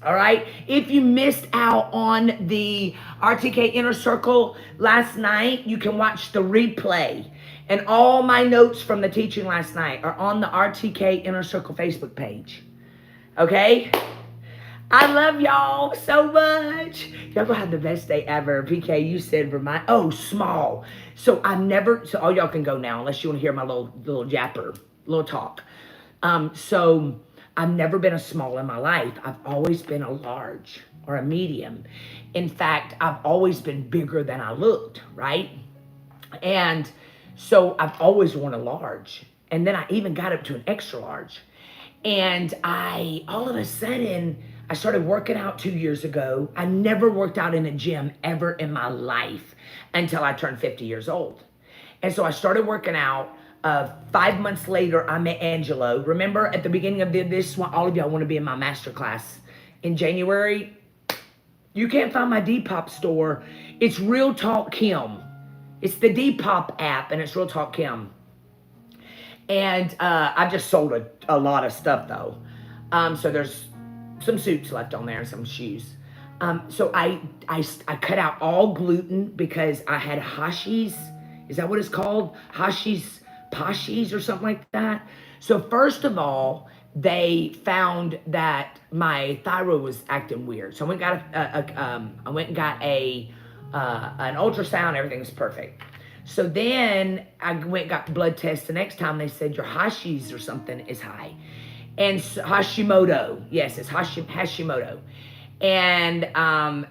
All right. If you missed out on the RTK Inner Circle last night, you can watch the replay. And all my notes from the teaching last night are on the RTK Inner Circle Facebook page. Okay. I love y'all so much. Y'all gonna have the best day ever. PK, you said small. So all y'all can go now unless you want to hear my little japper, little talk. So I've never been a small in my life. I've always been a large or a medium. In fact, I've always been bigger than I looked, right? And so I've always worn a large. And then I even got up to an extra large. And all of a sudden, I started working out 2 years ago. I never worked out in a gym ever in my life until I turned 50 years old. And so I started working out. 5 months later, I met Angelo. Remember at the beginning of this one, all of y'all want to be in my masterclass in January. You can't find my Depop store. It's Real Talk Kim. It's the Depop app, and it's Real Talk Kim. And I just sold a lot of stuff though. So there's some suits left on there and some shoes. So I cut out all gluten because I had Hashis. Is that what it's called? Pashis or something like that. So first of all, they found that my thyroid was acting weird. So I went and got an ultrasound. Everything was perfect. So then I went and got blood tests. The next time they said your Hashis or something is high, and Hashimoto. Yes, it's Hashimoto. And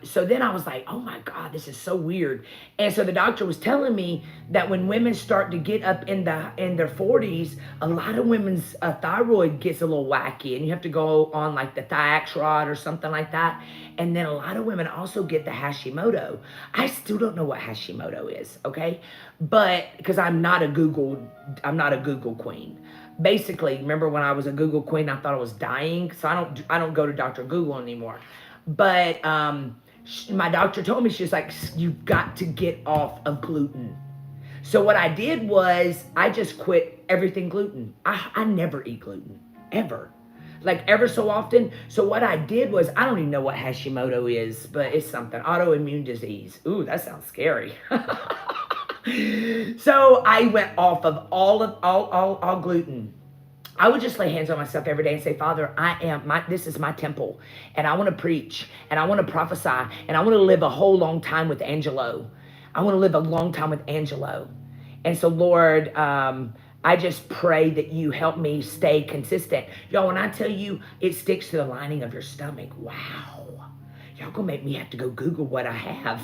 so then I was like, oh my God, this is so weird. And so the doctor was telling me that when women start to get up in their 40s, a lot of women's thyroid gets a little wacky, and you have to go on like the Thiaxrod or something like that. And then a lot of women also get the Hashimoto. I still don't know what Hashimoto is, okay? But because I'm not a Google queen. Basically, remember when I was a Google queen, I thought I was dying, so I don't go to Dr. Google anymore. But my doctor told me, she was like, you've got to get off of gluten. So what I did was I just quit everything gluten. I never eat gluten, ever. Like ever so often. So what I did was, I don't even know what Hashimoto is, but it's something, autoimmune disease. Ooh, that sounds scary. So I went off of all gluten. I would just lay hands on myself every day and say, Father, this is my temple, and I want to preach, and I want to prophesy, and I want to live a whole long time with Angelo. I want to live a long time with Angelo. And so, Lord, I just pray that you help me stay consistent. Y'all, when I tell you it sticks to the lining of your stomach, wow. Y'all gonna make me have to go Google what I have.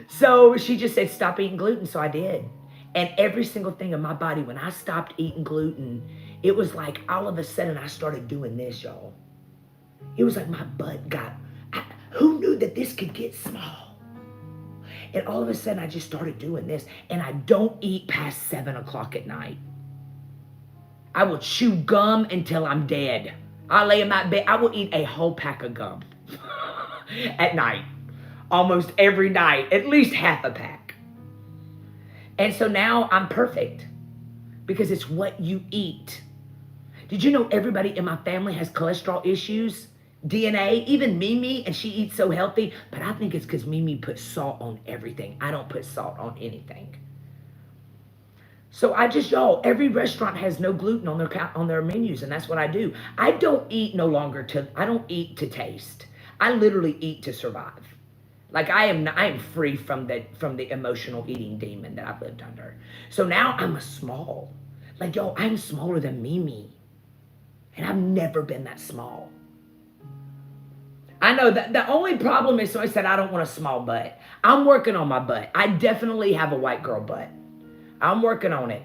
So she just said, stop eating gluten. So I did. And every single thing in my body, when I stopped eating gluten, it was like all of a sudden I started doing this, y'all. It was like my butt who knew that this could get small? And all of a sudden I just started doing this. And I don't eat past 7 o'clock at night. I will chew gum until I'm dead. I lay in my bed. I will eat a whole pack of gum at night. Almost every night, at least half a pack. And so now I'm perfect because it's what you eat. Did you know everybody in my family has cholesterol issues? DNA, even Mimi, and she eats so healthy, but I think it's because Mimi puts salt on everything. I don't put salt on anything. So y'all, every restaurant has no gluten on their menus, and that's what I do. I don't eat no longer I don't eat to taste. I literally eat to survive. Like I am free from the emotional eating demon that I've lived under. So now I'm a small. Like yo, I'm smaller than Mimi. And I've never been that small. I know that the only problem is, so I said I don't want a small butt. I'm working on my butt. I definitely have a white girl butt. I'm working on it.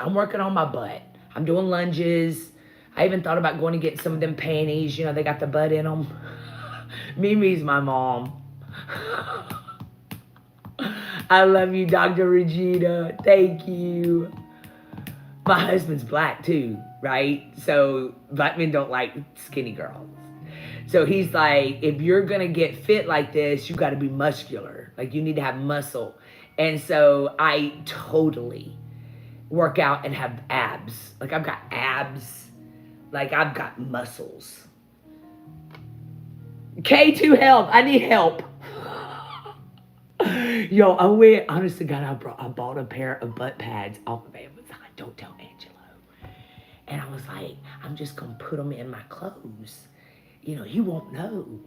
I'm working on my butt. I'm doing lunges. I even thought about going to get some of them panties. You know, they got the butt in them. Mimi's my mom. I love you, Dr. Regina. Thank you. My husband's black too, right? So black men don't like skinny girls. So he's like, if you're going to get fit like this, you got to be muscular. Like you need to have muscle. And so I totally work out and have abs. Like I've got abs. Like I've got muscles. K2 help. I need help. Yo, honest to God, I bought a pair of butt pads off of Amazon. Don't tell Angelo. And I was like, I'm just going to put them in my clothes. You know, he won't know.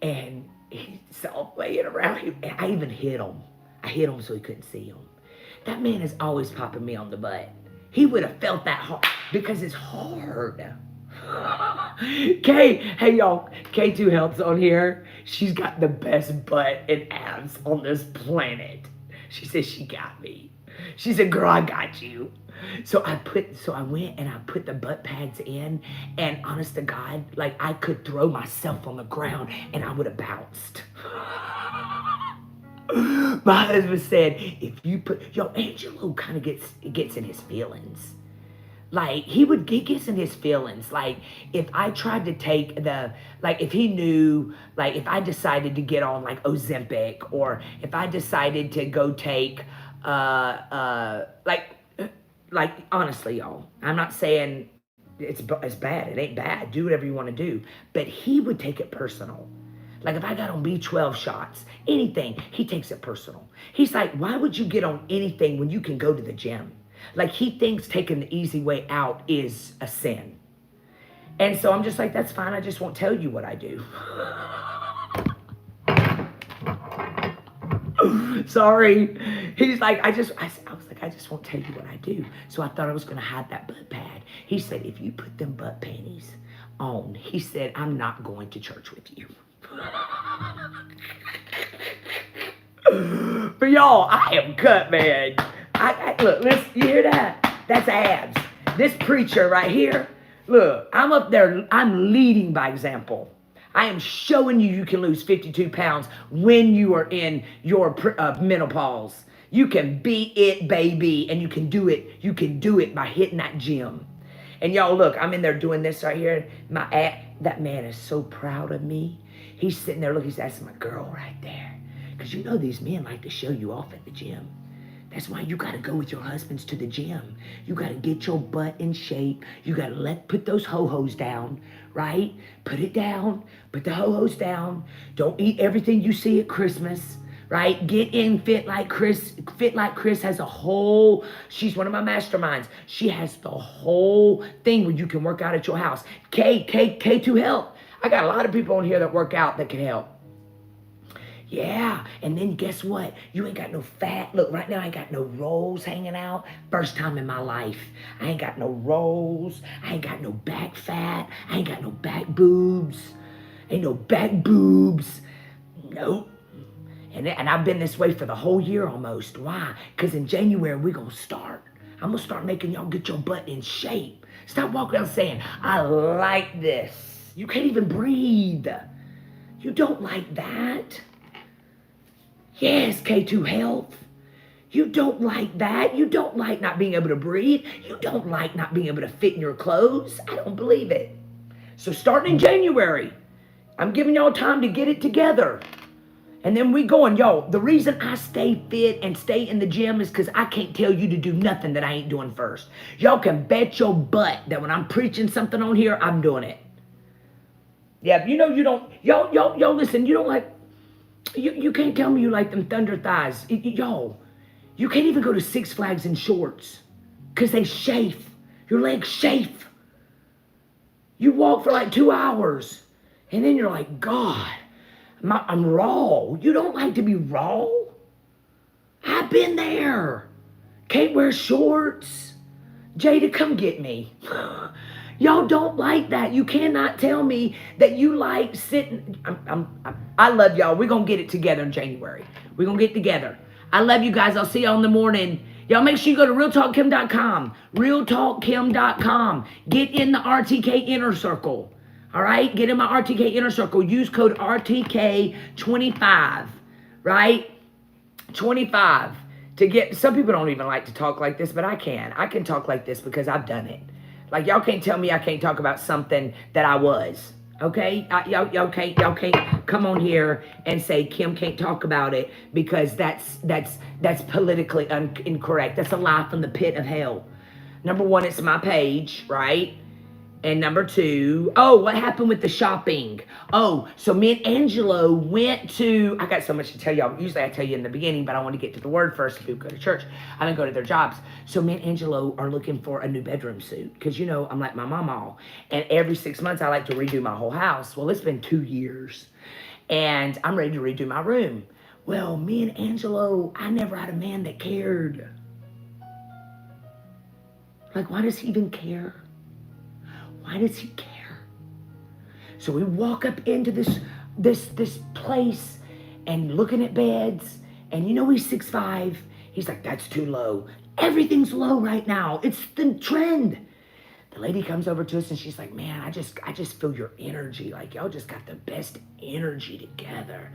And he's all playing around. I even hit him. I hit him so he couldn't see him. That man is always popping me on the butt. He would have felt that hard because it's hard. Hey y'all, K2 helps on here. She's got the best butt and abs on this planet. She says she got me. She said, girl, I got you. So I went and I put the butt pads in, and honest to God, like I could throw myself on the ground and I would have bounced. My husband said, if you Angelo kind of gets in his feelings. Like he gets in his feelings. Like if I tried to take if he knew, like if I decided to get on like Ozempic, or if I decided to go take, like honestly, y'all, I'm not saying it's bad. It ain't bad. Do whatever you want to do. But he would take it personal. Like if I got on B12 shots, anything, he takes it personal. He's like, why would you get on anything when you can go to the gym? Like he thinks taking the easy way out is a sin. And so I'm just like, that's fine. I just won't tell you what I do. Sorry. He's like, I was like, I just won't tell you what I do. So I thought I was going to hide that butt pad. He said, if you put them butt panties on, he said, I'm not going to church with you. But y'all, I am cut, man. Look, listen, you hear that? That's abs. This preacher right here, look, I'm up there. I'm leading by example. I am showing you can lose 52 pounds when you are in your menopause. You can beat it, baby, and you can do it. You can do it by hitting that gym. And y'all, look, I'm in there doing this right here. That man is so proud of me. He's sitting there, look, that's my girl right there. Because you know these men like to show you off at the gym. That's why you got to go with your husbands to the gym. You got to get your butt in shape. You got to put those ho-hos down, right? Put it down. Put the ho-hos down. Don't eat everything you see at Christmas, right? Get in Fit Like Chris. Fit Like Chris has a whole, she's one of my masterminds. She has the whole thing where you can work out at your house. K2 Help. I got a lot of people on here that work out that can help. Yeah, and then guess what? You ain't got no fat. Look, right now I ain't got no rolls hanging out. First time in my life. I ain't got no rolls. I ain't got no back fat. I ain't got no back boobs. Ain't no back boobs. Nope. And I've been this way for the whole year almost. Why? Because in January we're going to start. I'm going to start making y'all get your butt in shape. Stop walking around saying, I like this. You can't even breathe. You don't like that. Yes, K2 Health. You don't like that. You don't like not being able to breathe. You don't like not being able to fit in your clothes. I don't believe it. So starting in January, I'm giving y'all time to get it together. And then we going, y'all, the reason I stay fit and stay in the gym is because I can't tell you to do nothing that I ain't doing first. Y'all can bet your butt that when I'm preaching something on here, I'm doing it. Yeah, you know you don't, y'all listen, you don't like, you can't tell me you like them thunder thighs. Y'all, You can't even go to Six Flags in shorts because they chafe. Your legs chafe. You walk for like 2 hours and then you're like, God, I'm raw. You don't like to be raw? I've been there. Can't wear shorts. Jada, come get me. Y'all don't like that. You cannot tell me that you like sitting. I love y'all. We're going to get it together in January. We're going to get together. I love you guys. I'll see y'all in the morning. Y'all make sure you go to realtalkkim.com. Realtalkkim.com. Get in the RTK Inner Circle. All right? Get in my RTK Inner Circle. Use code RTK25. Right? 25. To get, some people don't even like to talk like this, but I can. I can talk like this because I've done it. Like, y'all can't tell me I can't talk about something that I was. Okay? Y'all can't come on here and say Kim can't talk about it because that's politically incorrect. That's a lie from the pit of hell. Number one, it's my page, right? And number two, oh, what happened with the shopping? Oh, so me and Angelo went to, I got so much to tell y'all. Usually I tell you in the beginning, but I want to get to the word first if people go to church. I don't go to their jobs. So me and Angelo are looking for a new bedroom suit. Because, you know, I'm like my mama. And every 6 months I like to redo my whole house. Well, it's been 2 years. And I'm ready to redo my room. Well, me and Angelo, I never had a man that cared. Like, why does he even care? Why does he care? So we walk up into this place and looking at beds, and you know he's 6'5". He's like, that's too low. Everything's low right now. It's the trend. The lady comes over to us and she's like, man, I just feel your energy. Like, y'all just got the best energy together.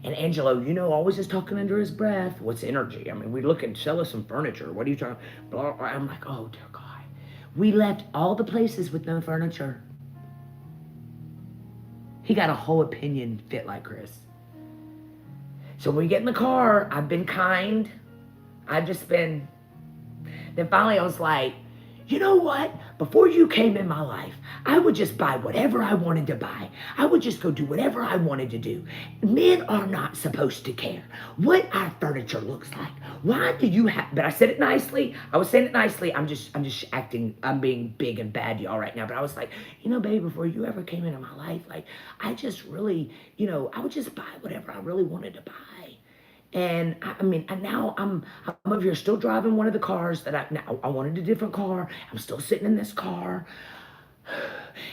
And Angelo, you know, always is talking under his breath. What's energy? I mean, we look and sell us some furniture. What are you trying? Blah, blah. I'm like, oh dear God. We left all the places with no furniture. He got a whole opinion fit like Chris. So when we get in the car, I've been kind. I've just been. Then finally I was like, you know what? Before you came in my life, I would just buy whatever I wanted to buy. I would just go do whatever I wanted to do. Men are not supposed to care what our furniture looks like. Why do you have, but I said it nicely. I was saying it nicely. I'm just acting, I'm being big and bad to y'all right now. But I was like, you know, babe, before you ever came into my life, like, I just really, you know, I would just buy whatever I really wanted to buy. And I mean, and now I'm over here still driving one of the cars that I wanted a different car. I'm still sitting in this car.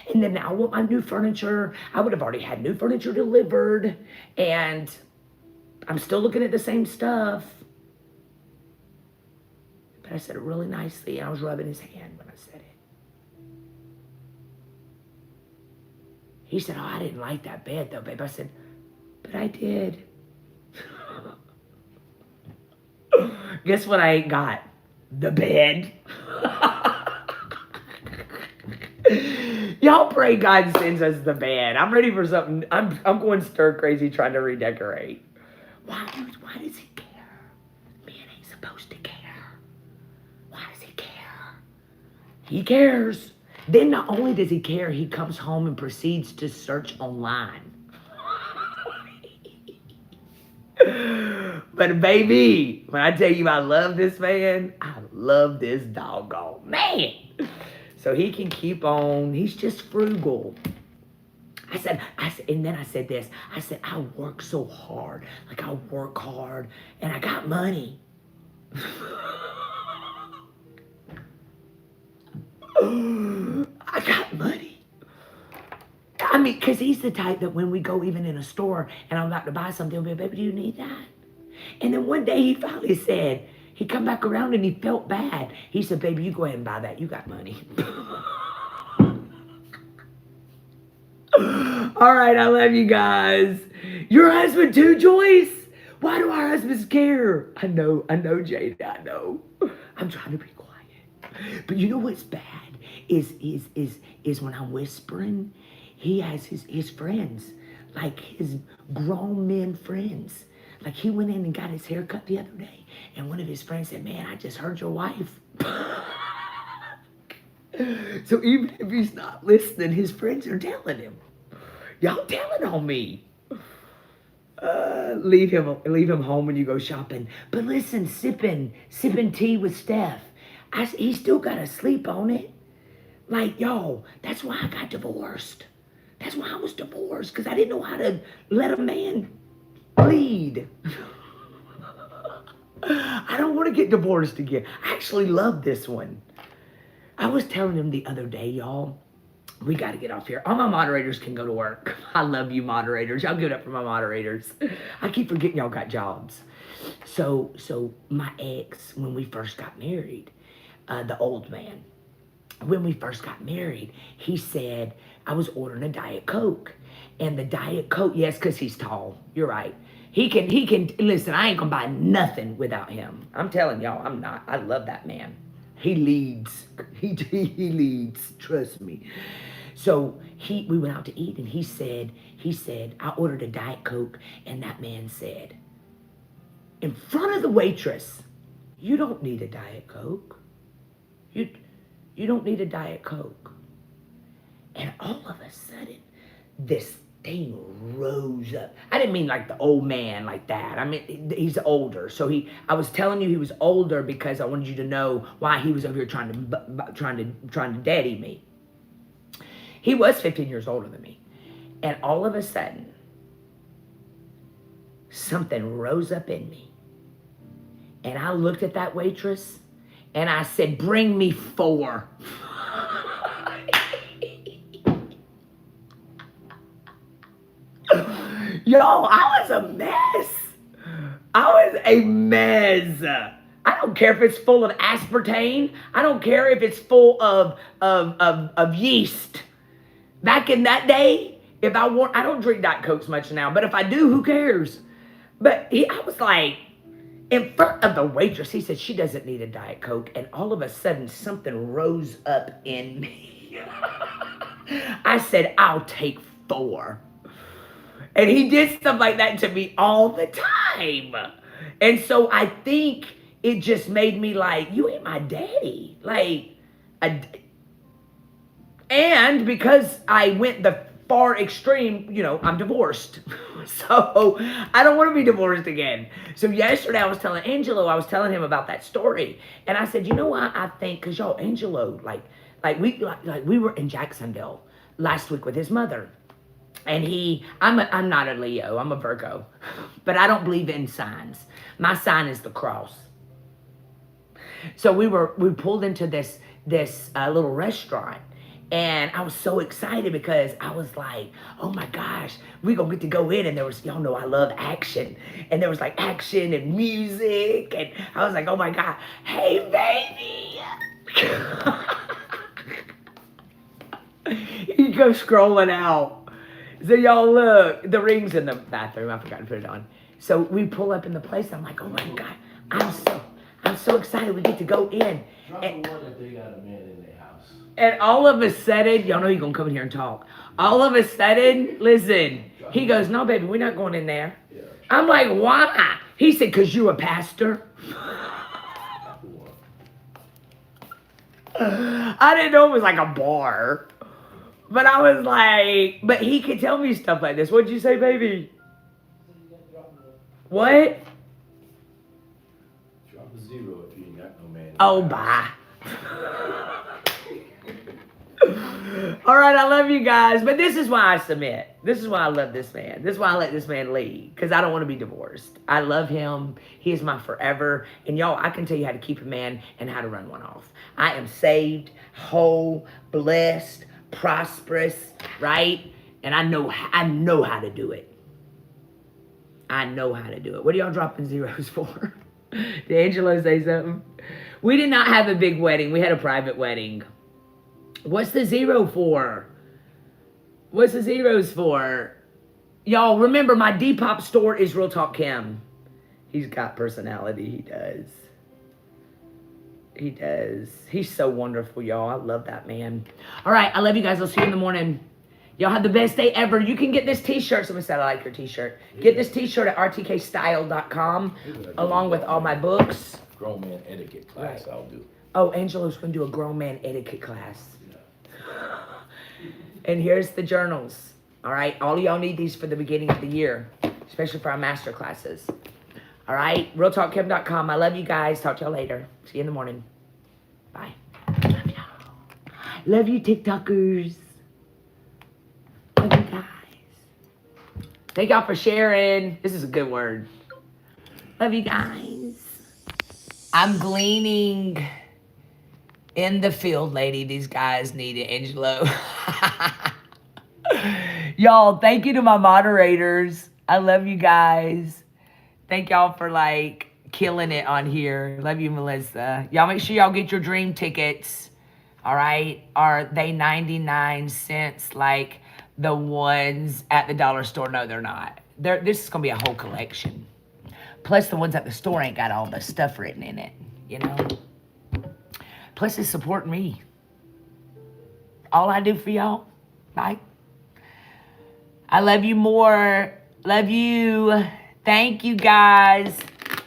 And then now I want my new furniture. I would have already had new furniture delivered. And I'm still looking at the same stuff. But I said it really nicely. And I was rubbing his hand when I said it. He said, oh, I didn't like that bed though, babe. I said, but I did. Guess what I ain't got? The bed. Y'all pray God sends us the bed. I'm ready for something. I'm going stir crazy trying to redecorate. Why does he care? Man ain't supposed to care. Why does he care? He cares. Then not only does he care, he comes home and proceeds to search online. But baby, when I tell you I love this man, I love this doggone man. So he can keep on, he's just frugal. I said, and then I said this, I said, I work so hard. Like I work hard and I got money. I got money. I mean, because he's the type that when we go even in a store and I'm about to buy something, he'll be, baby, do you need that? And then one day he finally said, he come back around and he felt bad. He said, baby, you go ahead and buy that. You got money. All right, I love you guys. Your husband too, Joyce? Why do our husbands care? I know, Jada, I know. I'm trying to be quiet. But you know what's bad is when I'm whispering, he has his friends, like his grown men friends. Like he went in and got his hair cut the other day, and one of his friends said, man, I just heard your wife. So even if he's not listening, his friends are telling him. Y'all telling on me. Leave him home when you go shopping. But listen, sipping tea with Steph. He still got to sleep on it. Like, yo, that's why I got divorced. That's why I was divorced, because I didn't know how to let a man lead. I don't want to get divorced again. I actually love this one. I was telling him the other day, y'all, we got to get off here. All my moderators can go to work. I love you moderators. Y'all give it up for my moderators. I keep forgetting y'all got jobs. So my ex, when we first got married, the old man, when we first got married, he said, I was ordering a Diet Coke. And the Diet Coke, yes, because he's tall. You're right. He can, listen, I ain't going to buy nothing without him. I'm telling y'all, I'm not. I love that man. He leads. He leads. Trust me. So we went out to eat, and he said, I ordered a Diet Coke, and that man said, in front of the waitress, you don't need a Diet Coke. You don't need a Diet Coke. And all of a sudden, this thing rose up. I didn't mean like the old man like that. I mean, he's older. So I was telling you he was older because I wanted you to know why he was over here trying to daddy me. He was 15 years older than me. And all of a sudden, something rose up in me. And I looked at that waitress and I said, bring me 4. Yo, I was a mess. I was a mess. I don't care if it's full of aspartame. I don't care if it's full of yeast. Back in that day, I don't drink Diet Cokes much now, but if I do, who cares? But I was like, in front of the waitress, he said she doesn't need a Diet Coke, and all of a sudden something rose up in me. I said, I'll take 4. And he did stuff like that to me all the time. And so I think it just made me like, you ain't my daddy. And because I went the far extreme, I'm divorced. So I don't want to be divorced again. So yesterday I was telling him about that story. And I said, you know what I think? Because y'all, Angelo, we were in Jacksonville last week with his mother. And I'm not a Leo, I'm a Virgo, but I don't believe in signs. My sign is the cross. So we pulled into this little restaurant, and I was so excited because I was like, oh my gosh, we gonna get to go in. And there was, y'all know I love action, and there was like action and music, and I was like, oh my God, hey baby. You go scrolling out. So y'all look, the ring's in the bathroom. I forgot to put it on. So we pull up in the place. I'm like, oh my God, I'm so excited. We get to go in. Drop the one that they got a man in their house. And all of a sudden, y'all know you're gonna come in here and talk. All of a sudden, listen, he goes, no, baby, we're not going in there. Yeah. I'm like, why? He said, because you're a pastor. I didn't know it was like a bar. But I was like, but he could tell me stuff like this. What'd you say, baby? What? Drop a 0 if you ain't got no man. Oh, bye. All right, I love you guys. But this is why I submit. This is why I love this man. This is why I let this man lead. Because I don't want to be divorced. I love him. He is my forever. And y'all, I can tell you how to keep a man and how to run one off. I am saved, whole, blessed, prosperous, right? And I know how to do it. I know how to do it. What are y'all dropping zeros for? Did Angelo say something? We did not have a big wedding. We had a private wedding. What's the 0 for? What's the zeros for? Y'all, remember my Depop store is Real Talk Kim. He's got personality. He does. He does. He's so wonderful, y'all. I love that man. All right, I love you guys. I'll see you in the morning. Y'all have the best day ever. You can get this t-shirt. Someone said I like your t-shirt. Get this t-shirt at rtkstyle.com along with all my books. Grown man etiquette class, right. I'll do. Oh, Angelo's going to do a grown man etiquette class. Yeah. And here's the journals. All right, all of y'all need these for the beginning of the year. especially for our master classes. All right, realtalkkim.com. I love you guys. Talk to y'all later. See you in the morning. Bye. Love y'all. Love you, TikTokers. Love you guys. Thank y'all for sharing. This is a good word. Love you guys. I'm gleaning in the field, lady. These guys need it, Angelo. Y'all, thank you to my moderators. I love you guys. Thank y'all for like killing it on here. Love you, Melissa. Y'all make sure y'all get your dream tickets. All right. Are they 99 cents like the ones at the dollar store? No, they're not. This is going to be a whole collection. Plus the ones at the store ain't got all the stuff written in it, you know. Plus it's supporting me. All I do for y'all, right? I love you more. Love you. Thank you, guys.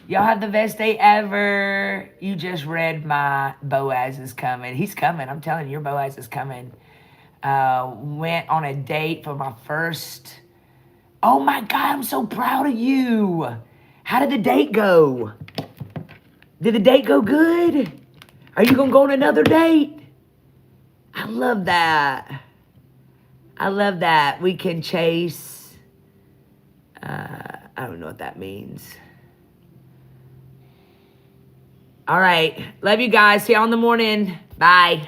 Y'all have the best day ever. You just read my Boaz is coming. He's coming. I'm telling you, your Boaz is coming. Went on a date for my first. Oh, my God. I'm so proud of you. How did the date go? Did the date go good? Are you going to go on another date? I love that. I love that. We can chase. I don't know what that means. All right. Love you guys. See y'all in the morning. Bye.